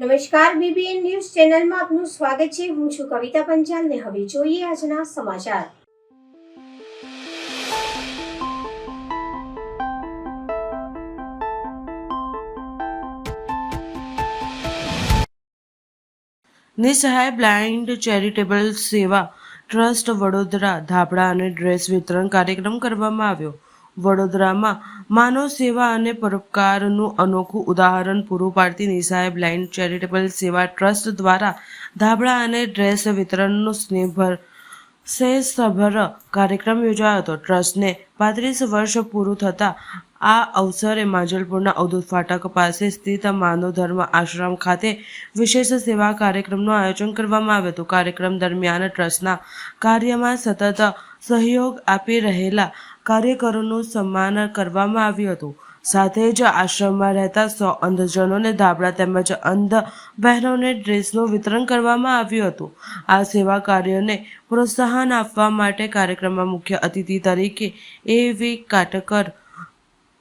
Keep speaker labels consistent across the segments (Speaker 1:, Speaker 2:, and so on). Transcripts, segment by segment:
Speaker 1: નમસ્કાર, BBN news ચેનલમાં આપનું સ્વાગત છે। હું છું કવિતા પંચાલ ને હવે જોઈએ આજના સમાચાર।
Speaker 2: નિસહાય બ્લાઇન્ડ ચેરિટેબલ સેવા ટ્રસ્ટ વડોદરા ધાબળા અને ડ્રેસ વિતરણ કાર્યક્રમ કરવામાં આવ્યો। વડોદરામાં માનવ સેવા અને પરોપકારનું અનોખું ઉદાહરણ પૂરું પાડતી નિસહાય બ્લાઇન્ડ ચેરિટેબલ સેવા ટ્રસ્ટ દ્વારા ધાબળા અને ડ્રેસ વિતરણનો સ્નેહસભર કાર્યક્રમ યોજાયો હતો। ટ્રસ્ટને 35 વર્ષ પૂરું થતાં આ અવસરે માંજલપુરના અવધૂત ફાટક પાસે સ્થિત માનવ ધર્મ આશ્રમ ખાતે વિશેષ સેવા કાર્યક્રમનું આયોજન કરવામાં આવ્યું હતું। કાર્યક્રમ દરમિયાન ટ્રસ્ટના કાર્યમાં સતત સહયોગ આપી રહેલા કાર્યકરોનું સન્માન કરવામાં આવ્યું હતું। સાથે જ આશ્રમમાં રહેતા 100 અંધજનોને ધાબળા તેમજ અંધ બહેનોને ડ્રેસનું વિતરણ કરવામાં આવ્યું હતું। આ સેવા કાર્યોને પ્રોત્સાહન આપવા માટે કાર્યક્રમમાં મુખ્ય અતિથિ તરીકે એવી કાટકર,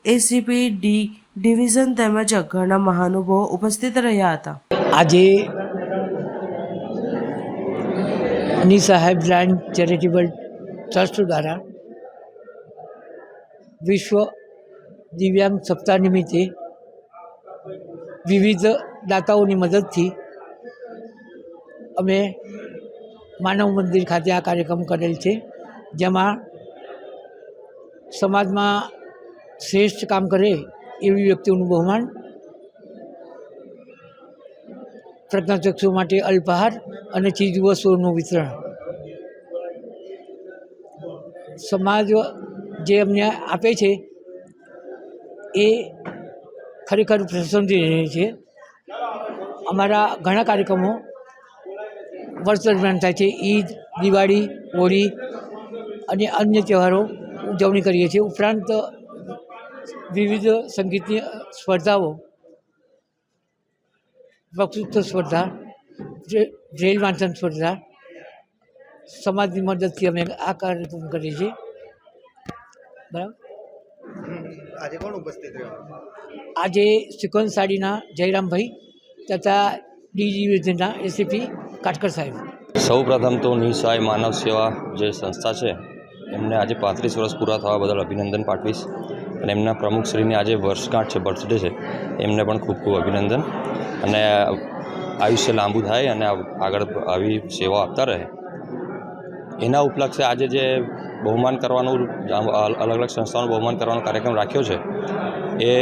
Speaker 2: એસીપી ડી ડિવિઝન તેમજ ઘણા મહાનુભાવો ઉપસ્થિત રહ્યા હતા।
Speaker 3: આજે નિસહાય બ્લાઇન્ડ ચેરિટેબલ ટ્રસ્ટ દ્વારા વિશ્વ દિવ્યાંગ સપ્તાહ નિમિત્તે વિવિધ દાતાઓની મદદથી અમે માનવ મંદિર ખાતે આ કાર્યક્રમ કરેલ છે, જેમાં સમાજમાં શ્રેષ્ઠ કામ કરે એવી વ્યક્તિઓનું બહુમાન, પ્રજ્ઞાચક્ષુ માટે અલ્પાહાર અને ચીજવસ્તુઓનું વિતરણ। સમાજ જે અમને આપે છે એ ખરેખર પ્રશંસનીય રહે છે। અમારા ઘણા કાર્યક્રમો વર્ષ દરમિયાન થાય છે। ઈદ, દિવાળી, હોળી અને અન્ય તહેવારો ઉજવણી કરીએ છીએ। ઉપરાંત વિવિધ સંગીતની સ્પર્ધાઓ, વક્તૃત્વ સ્પર્ધા, બ્રેલ વાંચન સ્પર્ધા, સમાજની મદદથી અમે આ કાર્યક્રમ કરીએ છીએ। બરાબર।
Speaker 4: આજે કોણ ઉપસ્થિત રહ્યો?
Speaker 3: આજે સિક્વન્સ સાડીના જયરામભાઈ તથા ડી ડિવિઝનના એસીપી કાટકર સાહેબ।
Speaker 5: સૌ પ્રથમ તો નિસહાય માનવ સેવા જે સંસ્થા છે એમને આજે 35 વર્ષ પૂરા થવા બદલ અભિનંદન પાઠવીશ અને એમના પ્રમુખશ્રીની આજે વર્ષગાંઠ છે, બર્થડે છે, એમને પણ ખૂબ ખૂબ અભિનંદન અને આયુષ્ય લાંબુ થાય અને આગળ આવી સેવા આપતા રહે। એના ઉપલક્ષે આજે જે બહુમાન કરવાનું, અલગ અલગ સંસ્થાઓનું બહુમાન કરવાનો કાર્યક્રમ રાખ્યો છે એ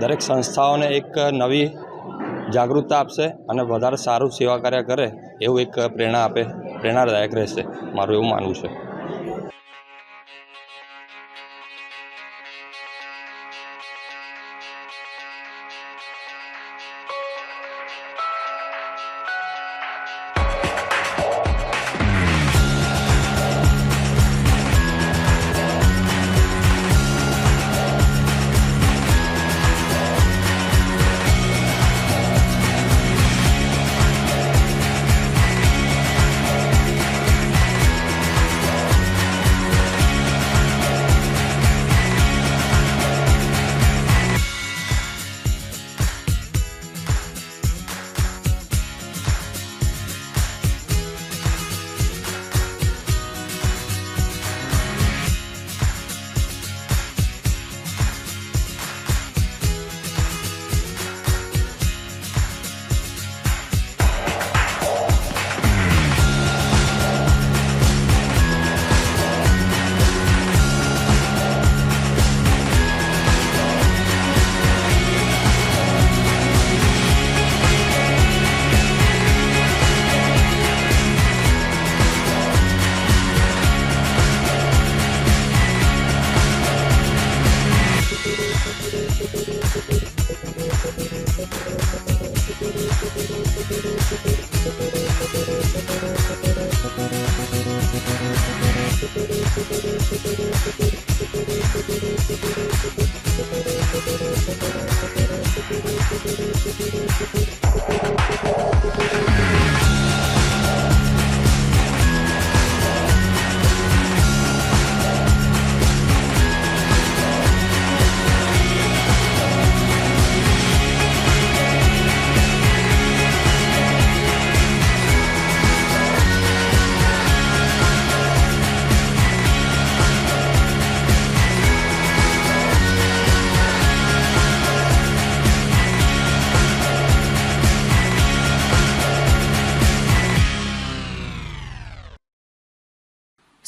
Speaker 5: દરેક સંસ્થાઓને એક નવી જાગૃતતા આપશે અને વધારે સારું સેવા કાર્ય કરે એવું એક પ્રેરણાદાયક રહેશે, મારું એવું માનવું છે।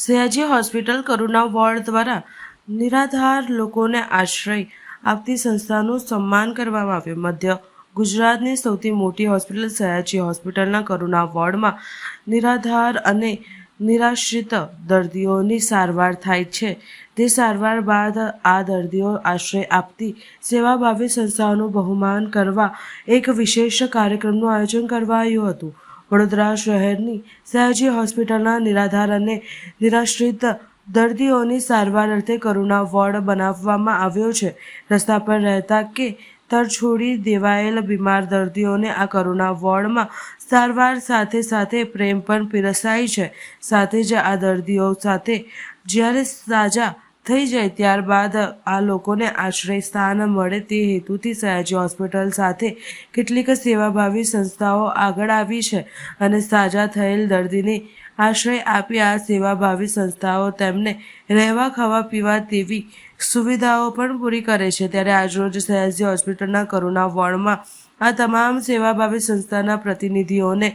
Speaker 2: સયાજી હોસ્પિટલ કરુણા વોર્ડ દ્વારા નિરાધાર લોકોને આશ્રય આપતી સંસ્થાનું સન્માન કરવામાં આવ્યું. મધ્ય ગુજરાતની સૌથી મોટી હોસ્પિટલ સયાજી હોસ્પિટલના કરુણા વોર્ડમાં નિરાધાર અને નિરાશ્રિત દર્દીઓની સારવાર થાય છે. તે સારવાર બાદ આ દર્દીઓ આશ્રય આપતી સેવાભાવી સંસ્થાઓનું બહુમાન કરવા એક વિશેષ કાર્યક્રમનું આયોજન કરાયું હતું. વડોદરા શહેરની સયાજી હોસ્પિટલના નિરાધાર અને નિરાશ્રિત દર્દીઓની સારવાર અર્થે કરુણા વોર્ડ બનાવવામાં આવ્યો છે. રસ્તા પર રહેતા કે તરછોડી દેવાયેલ બીમાર દર્દીઓને આ કરુણા વોર્ડમાં સારવાર સાથે સાથે પ્રેમ પણ પીરસાય છે. સાથે જ આ દર્દીઓ સાથે જ્યારે સાજા થઈ જાય ત્યારબાદ આ લોકોને આશ્રય સ્થાન મળે તે હેતુથી સયાજી હોસ્પિટલ સાથે કેટલીક સેવાભાવી સંસ્થાઓ આગળ આવી છે અને સાજા થયેલ દર્દીને આશ્રય આપી આ સેવાભાવી સંસ્થાઓ તેમને રહેવા ખાવા પીવા તેવી સુવિધાઓ પણ પૂરી કરે છે. ત્યારે આજરોજ સયાજી હોસ્પિટલના કરુણા વોર્ડમાં આ તમામ સેવાભાવી સંસ્થાના પ્રતિનિધિઓને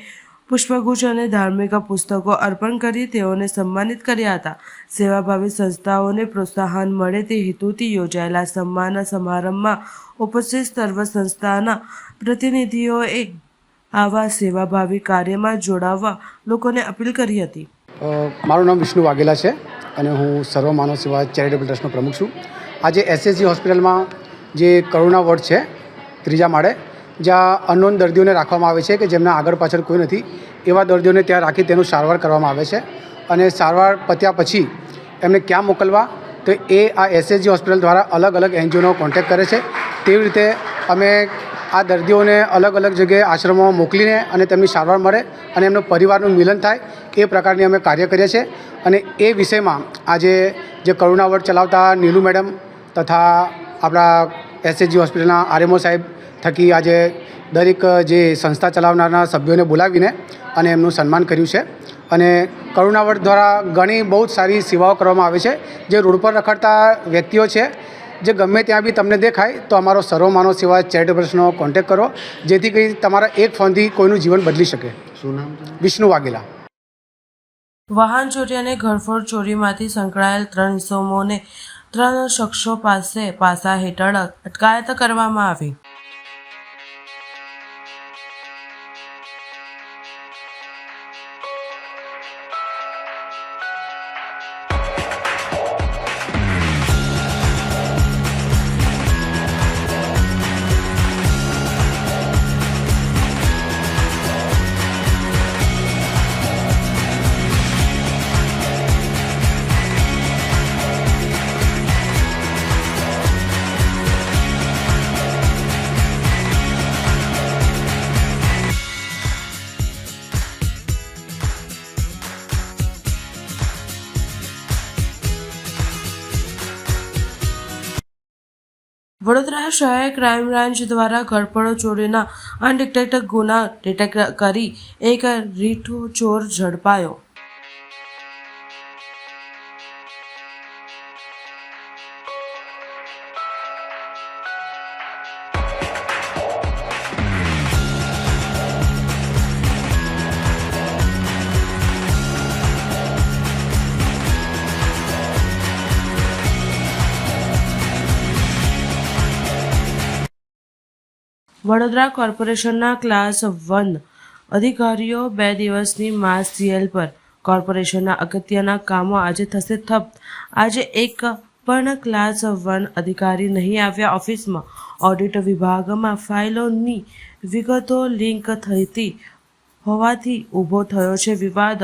Speaker 2: પુષ્પગુચ્છ અને ધાર્મિક પુસ્તકો અર્પણ કરી તેઓને સન્માનિત કર્યા હતા. સેવાભાવી સંસ્થાઓને પ્રોત્સાહન મળે તે હેતુથી યોજાયેલા સન્માન સમારંભમાં ઉપસ્થિત સર્વ સંસ્થાના પ્રતિનિધિઓએ આવા સેવાભાવી કાર્યમાં જોડાવા લોકોને અપીલ કરી હતી.
Speaker 6: મારું નામ વિષ્ણુ વાઘેલા છે અને હું સર્વ માનવ સેવા ચેરિટેબલ ટ્રસ્ટનો પ્રમુખ છું. આજે એસએસજી હોસ્પિટલમાં જે કરુણા વોર્ડ છે ત્રીજા માળે, જ્યાં અનનોન દર્દીઓને રાખવામાં આવે છે કે જેમના આગળ પાછળ કોઈ નથી, એવા દર્દીઓને ત્યાં રાખી તેનું સારવાર કરવામાં આવે છે. અને સારવાર પત્યા પછી એમને ક્યાં મોકલવા તો એ આ એસએસજી હોસ્પિટલ દ્વારા અલગ અલગ એનજીઓનો કોન્ટેક્ટ કરે છે. તેવી રીતે અમે આ દર્દીઓને અલગ અલગ જગ્યાએ આશ્રમોમાં મોકલીને અને તેમની સારવાર મળે અને એમનો પરિવારનું મિલન થાય એ પ્રકારની અમે કાર્ય કરીએ છીએ. અને એ વિષયમાં આજે જે કરુણા વોર્ડ ચલાવતા નીલુ મેડમ તથા આપણા એસએસજી હોસ્પિટલના આરએમઓ સાહેબ થકી આજે દરેક જે સંસ્થા ચલાવનારના સભ્યોને બોલાવીને અને એમનું સન્માન કર્યું છે. અને કરુણા વોર્ડ દ્વારા ઘણી બહુ જ સારી સેવાઓ કરવામાં આવે છે. જે રોડ પર રખડતા વ્યક્તિઓ છે, જે ગમે ત્યાં બી તમને દેખાય તો અમારો સર્વ માનવ સેવા ચેરિટેબલ ટ્રસ્ટનો કોન્ટેક્ટ કરો, જેથી કરી તમારા એક ફોનથી કોઈનું જીવન બદલી શકે.
Speaker 4: શું નામ છે?
Speaker 6: વિષ્ણુ વાઘેલા.
Speaker 2: વાહન ચોરી અને ઘરફોડ ચોરીમાંથી સંકળાયેલ 3 ઇસમોને 3 શખ્સો પાસે પાસા હેઠળ અટકાયત કરવામાં આવી. વડોદરા શહેર ક્રાઇમ બ્રાન્ચ દ્વારા ઘરફોડ ચોરીના અનડિટેક્ટ ગુના ડિટેક્ટ કરી એક રીઠો ચોર ઝડપાયો. વડોદરા કોર્પોરેશનના ક્લાસ 1 અધિકારીઓ 2 દિવસની માસ સીએલ પર. કોર્પોરેશનના અગત્યના કામો આજે થશે ઠપ. આજે એક પણ ક્લાસ 1 અધિકારી નહીં આવ્યા ઓફિસમાં. ઓડિટ વિભાગમાં ફાઇલોની વિગતો લિંક થતી હોવાથી ઊભો થયો છે વિવાદ.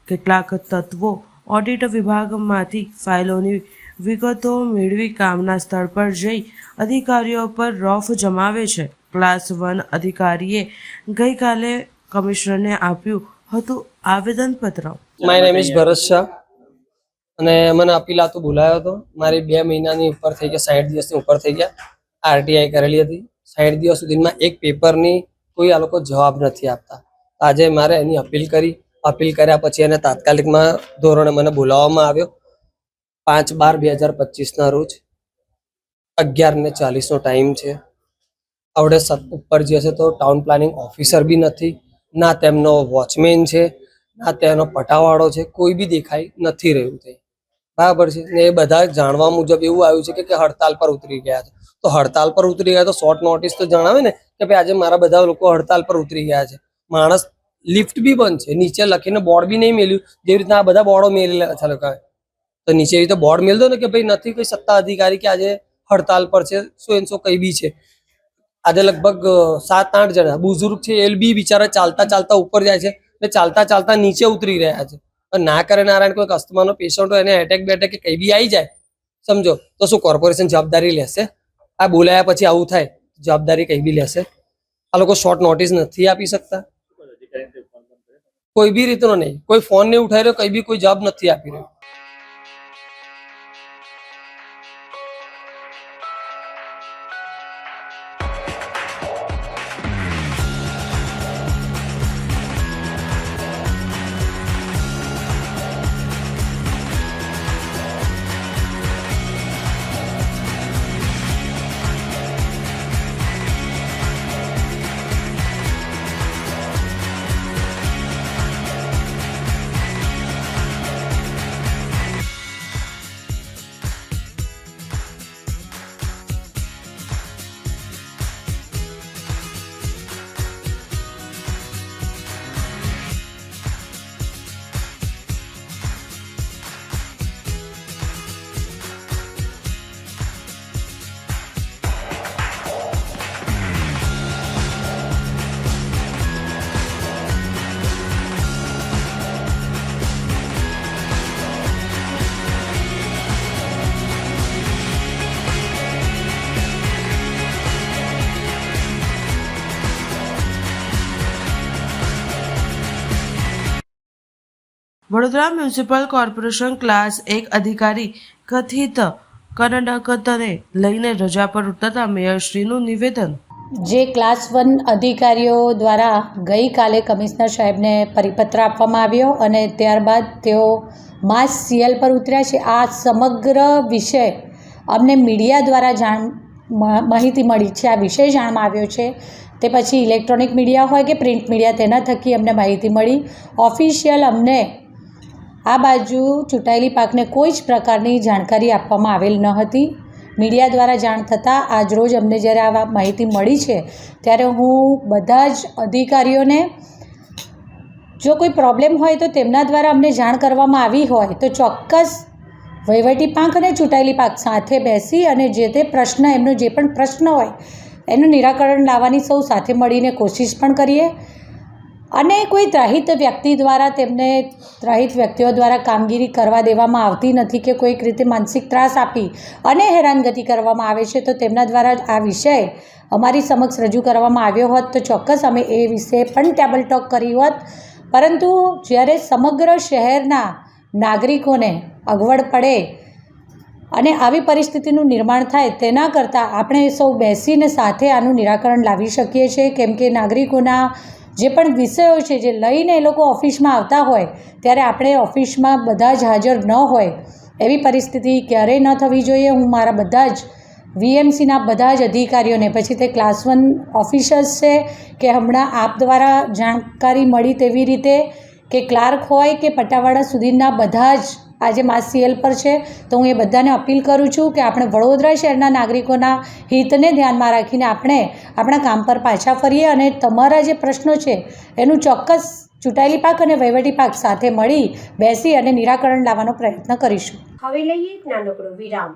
Speaker 2: કેટલાક તત્વો ઓડિટ વિભાગમાંથી ફાઇલોની વિગતો મેળવી કામના સ્થળ પર જઈ અધિકારીઓ પર રોફ જમાવે છે. ક્લાસ 1 અધિકારીએ ગઈકાલે કમિશનરને આપ્યું હતું આવેદનપત્ર.
Speaker 7: માય નેમ ઇઝ ભરત શાહ અને મને અપીલ આતું બોલાયો હતો. મારી 2 મહિનાની ઉપર થઈ ગયા, 60 દિવસની ઉપર થઈ ગયા. આરટીઆઈ કરેલી હતી. 60 દિવસ સુધીમાં એક પેપરની કોઈ આ લોકો જવાબ નથી આપતા. આજે મારે એની અપીલ કરી. અપીલ કર્યા પછી એને તાત્કાલિકમાં ધોરણે મને બોલાવવામાં આવ્યો. 5/12/2025ના રોજ 11:40નો ટાઈમ છે. આવડે ઉપર જે છે તો ટાઉન પ્લાનિંગ ઓફિસર બી નથી, ના તેમનો વોચમેન છે, ના તેનો પટાવાળો છે, કોઈ બી દેખાઈ નથી રહ્યું તે, બરાબર છે ને. એ બધા જાણવા મુજબ એવું આવ્યું છે કે હડતાલ પર ઉતરી ગયા છે. તો હડતાલ પર ઉતરી ગયા તો શોર્ટ નોટિસ તો જણાવે ને કે ભાઈ આજે મારા બધા લોકો હડતાલ પર ઉતરી ગયા છે. માણસ લિફ્ટ બી બંધ છે, નીચે લખીને બોર્ડ બી નહીં મેલ્યું, જેવી રીતના આ બધા બોર્ડો મેલેલા છે લોકોએ. તો નીચે એવી રીતે બોર્ડ મેલ દો ને કે ભાઈ નથી કોઈ સત્તા અધિકારી કે આજે હડતાલ પર છે, સો એન સો કઈ બી છે. આજે લગભગ 7-8 જણા બુઝુર્ગ છે, એ બી બિચારા ચાલતા ચાલતા ઉપર જાય છે ને ચાલતા ચાલતા નીચે ઉતરી રહ્યા છે. ના કરે નારાયણ કોઈ અસ્થમાનો પેશન્ટ હોય એને એટેક બેટેક કે કઈ બી આવી જાય સમજો તો શું કોર્પોરેશન જવાબદારી લેશે? આ બોલાયા પછી આવું થાય જવાબદારી કઈ બી લેશે? આ લોકો શોર્ટ નોટિસ નથી આપી શકતા, કોઈ બી રીતનો નહીં, કોઈ ફોન નહીં ઉઠાવી રહ્યો, કઈ બી કોઈ જવાબ નથી આપી રહ્યો.
Speaker 2: વડોદરા મ્યુનિસિપલ કોર્પોરેશન ક્લાસ 1 અધિકારી કથિત કરકસરને લઈને રજા પર ઉતરતા મેયરશ્રીનું નિવેદન.
Speaker 8: જે ક્લાસ 1 અધિકારીઓ દ્વારા ગઈકાલે કમિશનર સાહેબને પરિપત્ર આપવામાં આવ્યો અને ત્યારબાદ તેઓ માસ સીએલ પર ઉતર્યા છે. આ સમગ્ર વિષય અમને મીડિયા દ્વારા માહિતી મળી છે, આ વિષય જાણવામાં આવ્યો છે. તે પછી ઇલેક્ટ્રોનિક મીડિયા હોય કે પ્રિન્ટ મીડિયા, તેના થકી અમને માહિતી મળી. ઓફિશિયલ અમને આ બાજુ ચૂંટાયેલી પાકને કોઈ જ પ્રકારની જાણકારી આપવામાં આવેલ ન હતી. મીડિયા દ્વારા જાણ થતાં આજરોજ અમને જ્યારે આ માહિતી મળી છે ત્યારે હું બધા જ અધિકારીઓને જો કોઈ પ્રોબ્લેમ હોય તો તેમના દ્વારા અમને જાણ કરવામાં આવી હોય તો ચોક્કસ વહીવટી પાંખ અને ચૂંટાયેલી પાંખ સાથે બેસી અને જે તે પ્રશ્ન, એમનો જે પણ પ્રશ્ન હોય એનું નિરાકરણ લાવવાની સૌ સાથે મળીને કોશિશ પણ કરીએ. અને કોઈ ત્રાહિત વ્યક્તિ દ્વારા તેમને ત્રાહિત વ્યક્તિઓ દ્વારા કામગીરી કરવા દેવામાં આવતી નથી કે કોઈક રીતે માનસિક ત્રાસ આપી અને હેરાનગતિ કરવામાં આવે છે તો તેમના દ્વારા આ વિષય અમારી સમક્ષ રજૂ કરવામાં આવ્યો હોત તો ચોક્કસ અમે એ વિશે પણ ટેબલ ટોક કરી હોત. પરંતુ જ્યારે સમગ્ર શહેરના નાગરિકોને અગવડ પડે અને આવી પરિસ્થિતિનું નિર્માણ થાય તેના કરતાં આપણે સૌ બેસીને સાથે આનું નિરાકરણ લાવી શકીએ છીએ. કેમ કે નાગરિકોના જે પણ વિષયો છે જે લઈને એ લોકો ઓફિસમાં આવતા હોય ત્યારે આપણે ઓફિસમાં બધા જ હાજર ન હોય એવી પરિસ્થિતિ ક્યારેય ન થવી જોઈએ. હું મારા બધા જ વીએમસીના બધા જ અધિકારીઓને, પછી તે ક્લાસ 1 ઓફિસર્સ છે કે હમણાં આપ દ્વારા જાણકારી મળી તેવી રીતે કે ક્લાર્ક હોય કે પટ્ટાવાળા સુધીના બધા જ આજે માસ સીએલ પર છે. તો હું એ બધાને અપીલ કરું છું કે આપણે વડોદરા શહેરના નાગરિકોના હિતને ધ્યાનમાં રાખીને આપણે આપણા કામ પર પાછા ફરીએ અને તમારા જે પ્રશ્નો છે એનું ચોક્કસ ચૂંટાયેલી પાંખ અને વહીવટી પાંખ સાથે મળી બેસી અને નિરાકરણ લાવવાનો પ્રયત્ન કરીશું.
Speaker 1: હવે લઈએ એક નાનકડો વિરામ.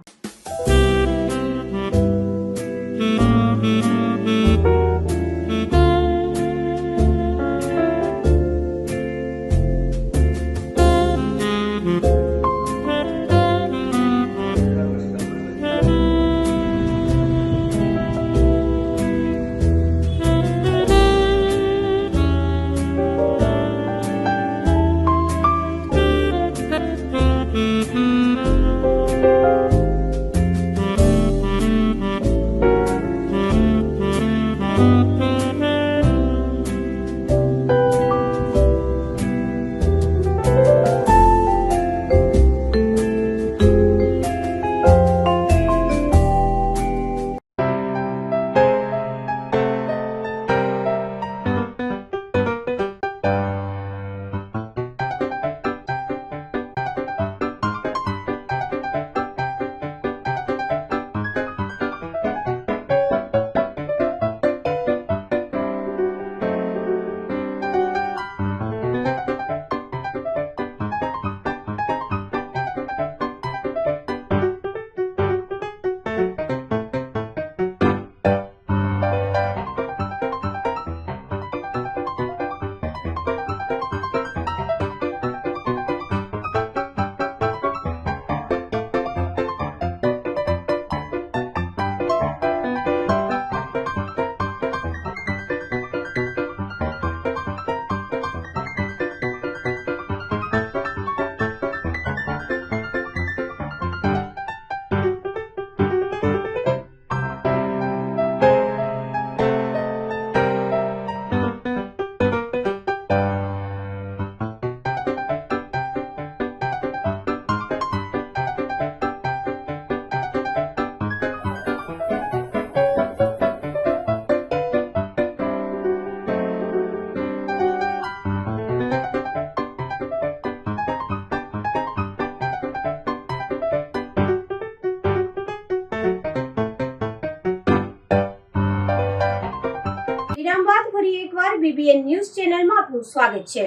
Speaker 1: BBN ન્યૂઝ ચેનલમાં આપનું સ્વાગત છે.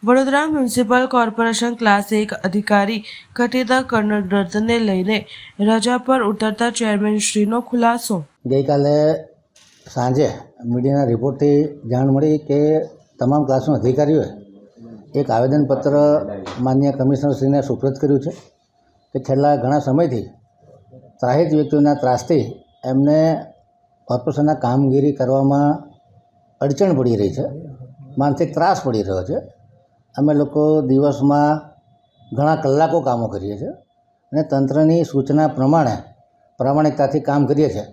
Speaker 2: વડોદરા મ્યુનિસિપલ કોર્પોરેશન ક્લાસ 1 અધિકારી ઘટેતા કર્નલ રથને લઈને રજા પર ઉતરતા ચેરમેનશ્રીનો ખુલાસો.
Speaker 9: ગઈકાલે સાંજે મીડિયાના રિપોર્ટથી જાણ મળી કે તમામ ક્લાસના અધિકારીઓએ એક આવેદનપત્ર માનનીય કમિશનરશ્રીને સુપ્રત કર્યું છે કે છેલ્લા ઘણા સમયથી ત્રાહિત વ્યક્તિઓના ત્રાસથી એમને કોર્પોરેશનના કામગીરી કરવામાં અડચણ પડી રહી છે, માનસિક ત્રાસ પડી રહ્યો છે. અમે લોકો દિવસમાં ઘણા કલાકો કામો કરીએ છીએ અને તંત્રની સૂચના પ્રમાણે પ્રામાણિકતાથી કામ કરીએ છીએ.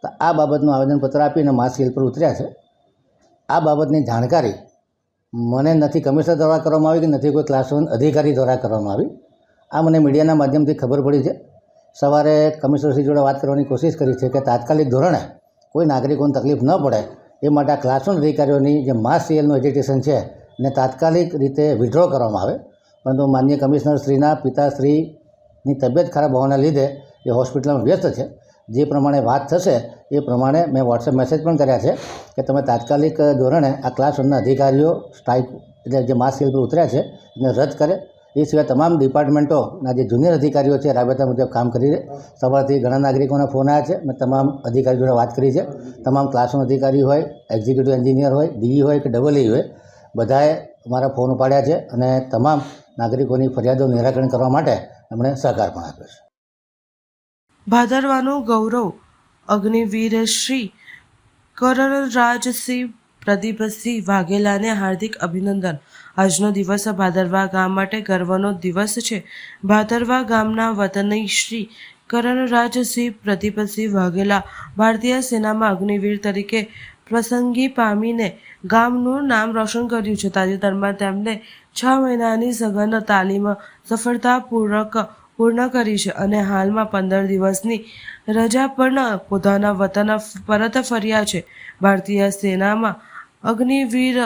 Speaker 9: તો આ બાબતનું આવેદનપત્ર આપીને માસ સ્કેલ પર ઉતર્યા છે. આ બાબતની જાણકારી મને નથી કમિશનર દ્વારા કરવામાં આવી કે નથી કોઈ ક્લાસ 1 અધિકારી દ્વારા કરવામાં આવી. આ મને મીડિયાના માધ્યમથી ખબર પડી છે. સવારે કમિશનરશ્રી જોડે વાત કરવાની કોશિશ કરી છે કે તાત્કાલિક ધોરણે કોઈ નાગરિકોને તકલીફ ન પડે એ માટે આ ક્લાસ 1 અધિકારીઓની જે માસ સીએલનું એજ્યુકેશન છે એને તાત્કાલિક રીતે વિડ્રો કરવામાં આવે. પરંતુ માનનીય કમિશનરશ્રીના પિતાશ્રીની તબિયત ખરાબ હોવાના લીધે એ હોસ્પિટલમાં વ્યસ્ત છે. જે પ્રમાણે વાત થશે એ પ્રમાણે મેં વોટ્સએપ મેસેજ પણ કર્યા છે કે તમે તાત્કાલિક ધોરણે આ ક્લાસ 1ના અધિકારીઓ સ્ટ્રાઇક એટલે જે માસ સ્કેલ પર ઉતર્યા છે એને રદ કરે. એ સિવાય તમામ ડિપાર્ટમેન્ટોના જે જુનિયર અધિકારીઓ છે રાબેતા મુજબ કામ કરી રહે. સવારથી ઘણા નાગરિકોના ફોન આવ્યા છે. મેં તમામ અધિકારીઓ જોડે વાત કરી છે. તમામ ક્લાસ 1 અધિકારી હોય, એક્ઝિક્યુટિવ એન્જિનિયર હોય, ડીઈ હોય કે ડબલ ઈ હોય, બધાએ મારા ફોન ઉપાડ્યા છે અને તમામ નાગરિકોની ફરિયાદોનું નિરાકરણ કરવા માટે એમણે સહકાર પણ આપ્યો છે.
Speaker 2: ભાદરવાનું ગૌરવ અગ્નિવીર શ્રી કર્નલરાજસિંહ પ્રદીપસિંહ વાઘેલાને હાર્દિક અભિનંદન. આજનો દિવસ ભાદરવા ગામ માટે ગર્વનો દિવસ છે. ભાદરવા ગામના વતની શ્રી કર્નલરાજસિંહ પ્રદીપસિંહ વાઘેલા ભારતીય સેનામાં અગ્નિવીર તરીકે પસંદગી પામીને ગામનું નામ રોશન કર્યું છે. તાજેતરમાં તેમને 6 મહિનાની સઘન તાલીમ સફળતાપૂર્વક પૂર્ણ કરી છે અને હાલમાં 15 દિવસની રજા પણ પોતાના વતન પરત ફર્યા છે. ભારતીય સેનામાં અગ્નિવીર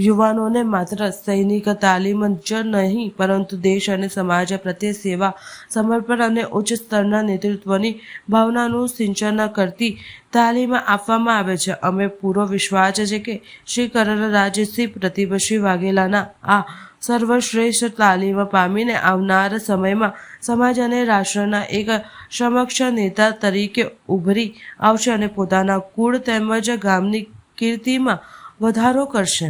Speaker 2: યુવાનોને માત્ર સૈનિક તાલીમ જ નહીં પરંતુ દેશ અને સમાજ પ્રત્યે સેવા, સમર્પણ અને ઉચ્ચ સ્તરના નેતૃત્વની ભાવનાનું સિંચન કરતી તાલીમ આપવામાં આવે છે. અમે પૂરો વિશ્વાસ છે કે શ્રી કર્નલરાજસિંહ પ્રદીપસિંહ વાઘેલાના આ સર્વશ્રેષ્ઠ તાલીમ પામીને આવનાર સમયમાં સમાજ અને રાષ્ટ્રના એક સમક્ષ નેતા તરીકે ઉભરી આવશે અને પોતાના કુળ તેમજ ગામની કીર્તિમાં વધારો કરશે.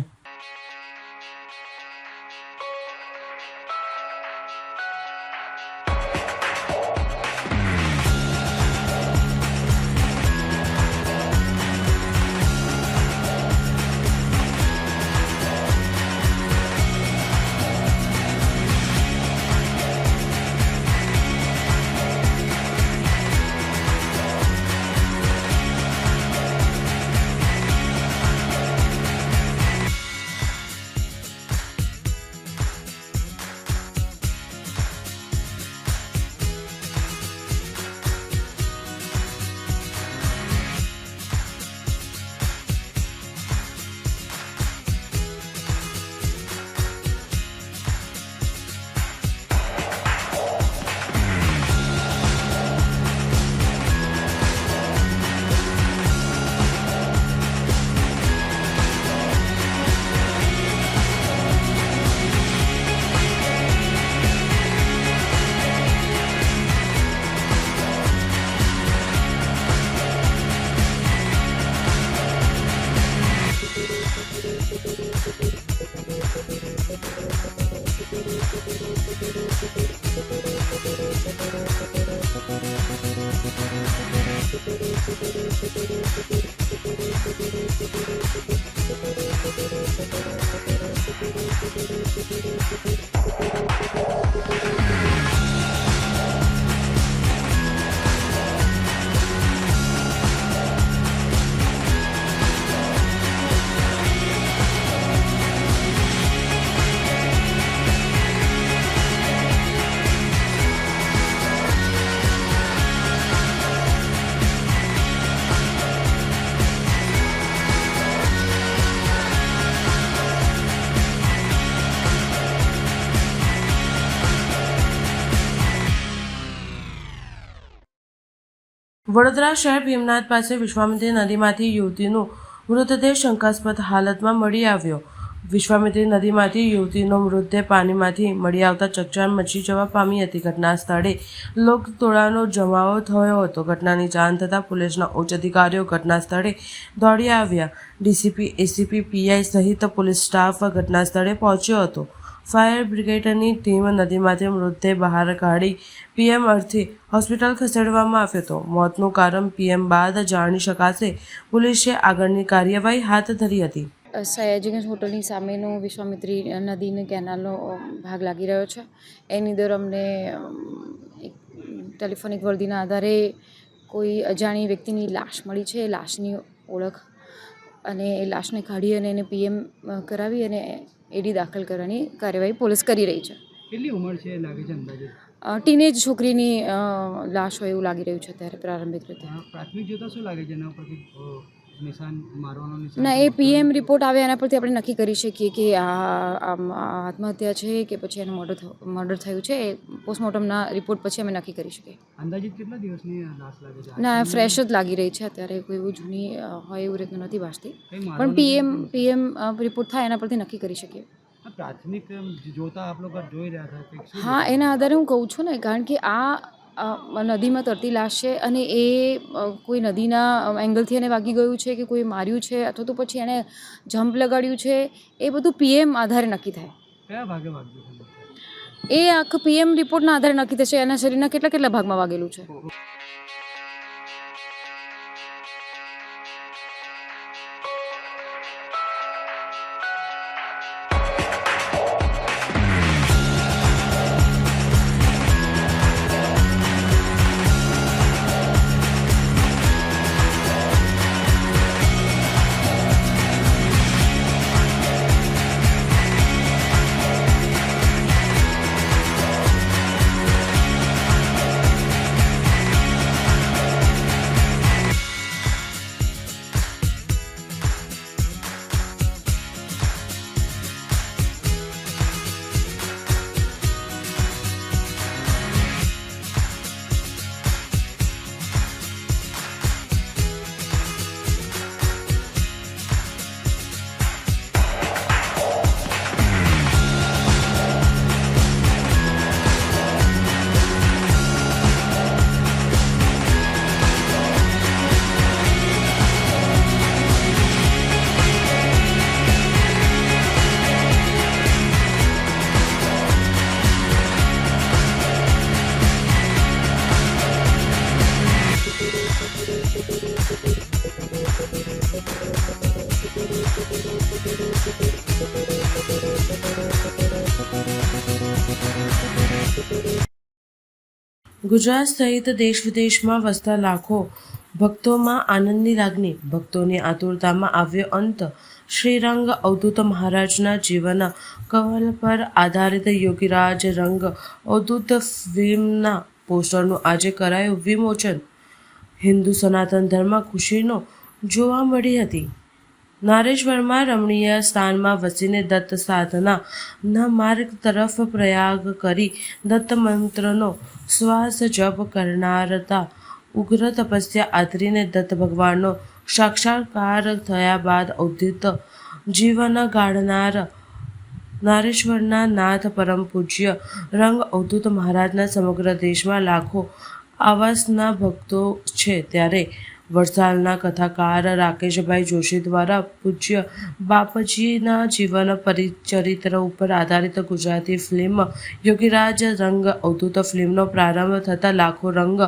Speaker 2: વડોદરા શહેર ભીમનાથ પાસે વિશ્વામિત્રી નદીમાંથી યુવતીનું મૃતદેહ શંકાસ્પદ હાલતમાં મળી આવ્યો. વિશ્વામિત્રી નદીમાંથી યુવતીનો મૃતદેહ પાણીમાંથી મળી આવતા ચકચાર મચી જવા પામી હતી. ઘટના સ્થળે લોકટોળાનો જમાવો થયો હતો. ઘટનાની જાણ થતાં પોલીસના ઉચ્ચ અધિકારીઓ ઘટના સ્થળે દોડી આવ્યા. ડીસીપી, એસીપી, પીઆઈ સહિત પોલીસ સ્ટાફ ઘટના સ્થળે પહોંચ્યો હતો. ફાયર બ્રિગેડની ટીમ નદીમાંથી મૃતદેહ બહાર કાઢી પીએમ અર્થે હોસ્પિટલ ખસેડવામાં આવ્યો હતો. મોતનું કારણ પીએમ બાદ જાણી શકાશે. પોલીસે આગળની કાર્યવાહી હાથ ધરી હતી.
Speaker 10: સયાજીગંજ હોટલની સામેનો વિશ્વામિત્રી નદીની કેનાલનો ભાગ લાગી રહ્યો છે. એની અંદર અમને એક ટેલિફોનિક વર્દીના આધારે કોઈ અજાણી વ્યક્તિની લાશ મળી છે. લાશની ઓળખ અને એ લાશને કાઢી અને એને પીએમ કરાવી અને એડી દાખલ કરવાની કાર્યવાહી પોલીસ કરી રહી છે.
Speaker 6: કેટલી ઉંમર છે લાગે છે અંદાજે?
Speaker 10: ટીનેજ છોકરીની લાશ હોય એવું લાગી રહ્યું છે અત્યારે પ્રારંભિક રીતે.
Speaker 6: પ્રાથમિક જોતા શું લાગે છે એના પરથી નિશાન મારવાનો નિશાન?
Speaker 10: ના, એ પીએમ રિપોર્ટ આવે એના પરથી આપણે નક્કી કરી શકીએ કે આ આત્મહત્યા છે કે પછી એનું મર્ડર થયું છે. એ પોસ્ટમોર્ટમના રિપોર્ટ પછી અમે નક્કી કરી શકીએ.
Speaker 6: અંદાજિત કેટલા દિવસની લાશ લાગે છે?
Speaker 10: ના, ફ્રેશ જ લાગી રહી છે અત્યારે. કોઈ એવું જૂની હોય એવું રીતનું નથી વાંચતી, પણ પીએમ રિપોર્ટ થાય એના પરથી નક્કી કરી શકીએ.
Speaker 6: પ્રાથમિક જોતા આપ લોકો જોઈ રહ્યા હતા?
Speaker 10: હા, એના આધારે હું કહું છું ને, કારણ કે આ નદીમાં તરતી લાશ છે અને એ કોઈ નદીના એંગલથી એને વાગી ગયું છે કે કોઈ માર્યું છે અથવા તો પછી એને જમ્પ લગાડ્યું છે, એ બધું પીએમ આધારે નક્કી થાય.
Speaker 6: કયા ભાગે વાગ્યું?
Speaker 10: એ આખું પીએમ રિપોર્ટના આધારે નક્કી થશે એના શરીરના કેટલા ભાગમાં વાગેલું છે.
Speaker 2: ગુજરાત સહિત દેશ વિદેશમાં વસતા લાખો ભક્તોમાં આનંદની લાગણી. ભક્તોની આતુરતામાં આવ્યો અંત. શ્રીરંગ અવધૂત મહારાજના જીવન કવલ પર આધારિત યોગીરાજ રંગ અવધૂત ફિલ્મના પોસ્ટરનું આજે કરાયું વિમોચન. હિન્દુ સનાતન ધર્મ ખુશીનો જોવા મળી હતી. નારેશ્વરમાં રમણીય સ્થાનમાં વસીને દત્ત સાધના માર્ગ તરફ પ્રયાગ કરી દત્ત મંત્રનો શ્વાસ જપ કરનારતા ઉગ્ર તપસ્યા આદરીને દત્ત ભગવાનનો સાક્ષાત્કાર થયા બાદ અવધૂત જીવન ગાળનાર નારેશ્વરના નાથ પરમ પૂજ્ય રંગ અવધૂત મહારાજના સમગ્ર દેશમાં લાખો આવાસના ભક્તો છે. ત્યારે વડસાલના કથાકાર રાકેશભાઈ જોશી દ્વારા પૂજ્ય બાપજીના જીવન પરિચરિત્ર ઉપર આધારિત ગુજરાતી ફિલ્મ યોગીરાજ રંગ અવધૂત ફિલ્મનો પ્રારંભ થતાં લાખો રંગ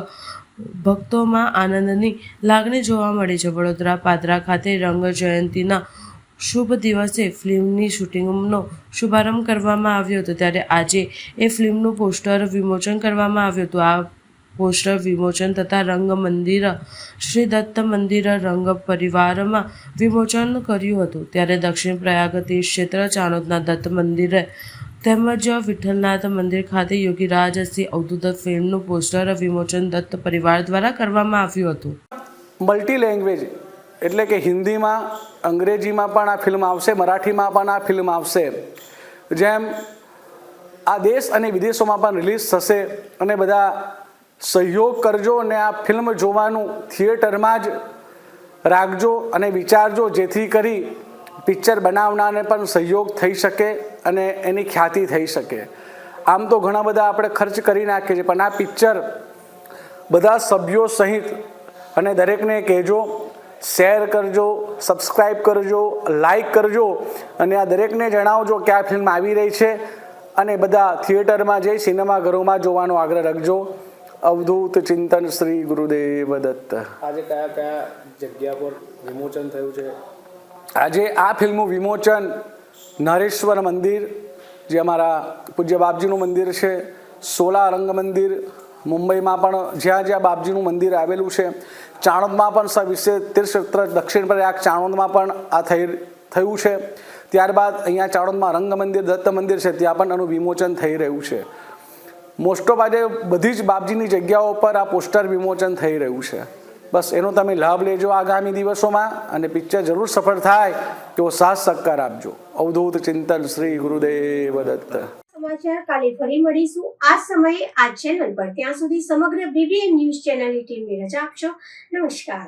Speaker 2: ભક્તોમાં આનંદની લાગણી જોવા મળી છે. વડોદરા પાદરા ખાતે રંગ જયંતિના શુભ દિવસે ફિલ્મની શૂટિંગનો શુભારંભ કરવામાં આવ્યો હતો. ત્યારે આજે એ ફિલ્મનું પોસ્ટર વિમોચન કરવામાં આવ્યું હતું. આ પોસ્ટર વિમોચન તથા રંગ મંદિર શ્રી દત્ત મંદિર રંગ પરિવારમાં વિમોચન કર્યું હતું. ત્યારે દક્ષિણ પ્રયાગ તીર્થ ક્ષેત્ર ચાણોદના દત્ત મંદિર તેમજ વિઠ્ઠલનાથ મંદિર ખાતે યોગીરાજ શ્રી અવધૂત ફિલ્મનું પોસ્ટર વિમોચન દત્ત પરિવાર દ્વારા કરવામાં આવ્યું હતું.
Speaker 11: મલ્ટી લેંગ્વેજ એટલે કે હિન્દીમાં, અંગ્રેજીમાં પણ આ ફિલ્મ આવશે, મરાઠીમાં પણ આ ફિલ્મ આવશે. જેમ આ દેશ અને વિદેશોમાં પણ રિલીઝ થશે અને બધા સહયોગ કરજો અને આ ફિલ્મ જોવાનું થિયેટરમાં જ રાખજો અને વિચારજો, જેથી કરી પિક્ચર બનાવનારને પણ સહયોગ થઈ શકે અને એની ખ્યાતિ થઈ શકે. આમ તો ઘણા બધા આપણે ખર્ચ કરી નાખીએ છીએ, પણ આ પિક્ચર બધા સભ્યો સહિત અને દરેકને કહેજો, શેર કરજો, સબસ્ક્રાઈબ કરજો, લાઈક કરજો અને આ દરેકને જણાવજો કે આ ફિલ્મ આવી રહી છે અને બધા થિયેટરમાં જઈ સિનેમાઘરોમાં જોવાનો આગ્રહ રાખજો. અવધૂત ચિંતન શ્રી ગુરુદેવ દત્ત.
Speaker 12: આજે કયા કયા જગ્યા પર વિમોચન થયું છે?
Speaker 11: આજે આ ફિલ્મનું વિમોચન નરેશ્વર મંદિર, જે અમારા પૂજ્ય બાપજીનું મંદિર છે, સોલા રંગ મંદિર, મુંબઈમાં પણ જ્યાં જ્યાં બાપજીનું મંદિર આવેલું છે, ચાણોદમાં પણ સવિશે તીર્થક્ષેત્ર દક્ષિણ પ્રયાગ ચાણોદમાં પણ આ થયું છે. ત્યારબાદ અહીંયા ચાણોદમાં રંગ મંદિર, દત્ત મંદિર છે, ત્યાં પણ આનું વિમોચન થઈ રહ્યું છે. મોસ્ટ ઓફ આજે બધી જ બાપજીની જગ્યાઓ પર આ પોસ્ટર વિમોચન થઈ રહ્યું છે. બસ એનો તમે લાભ લેજો આગામી દિવસોમાં અને પિક્ચર જરૂર સફળ થાય તેવો સાથ સહકાર આપજો. અવધૂત ચિંતન શ્રી ગુરુદેવ દત્ત.
Speaker 1: સમાચાર કાલે ફરી મળીશું આ સમયે આ ચેનલ પર. ત્યાં સુધી સમગ્ર BBN ન્યૂઝ ચેનલની ટીમને રજા આપશો. નમસ્કાર.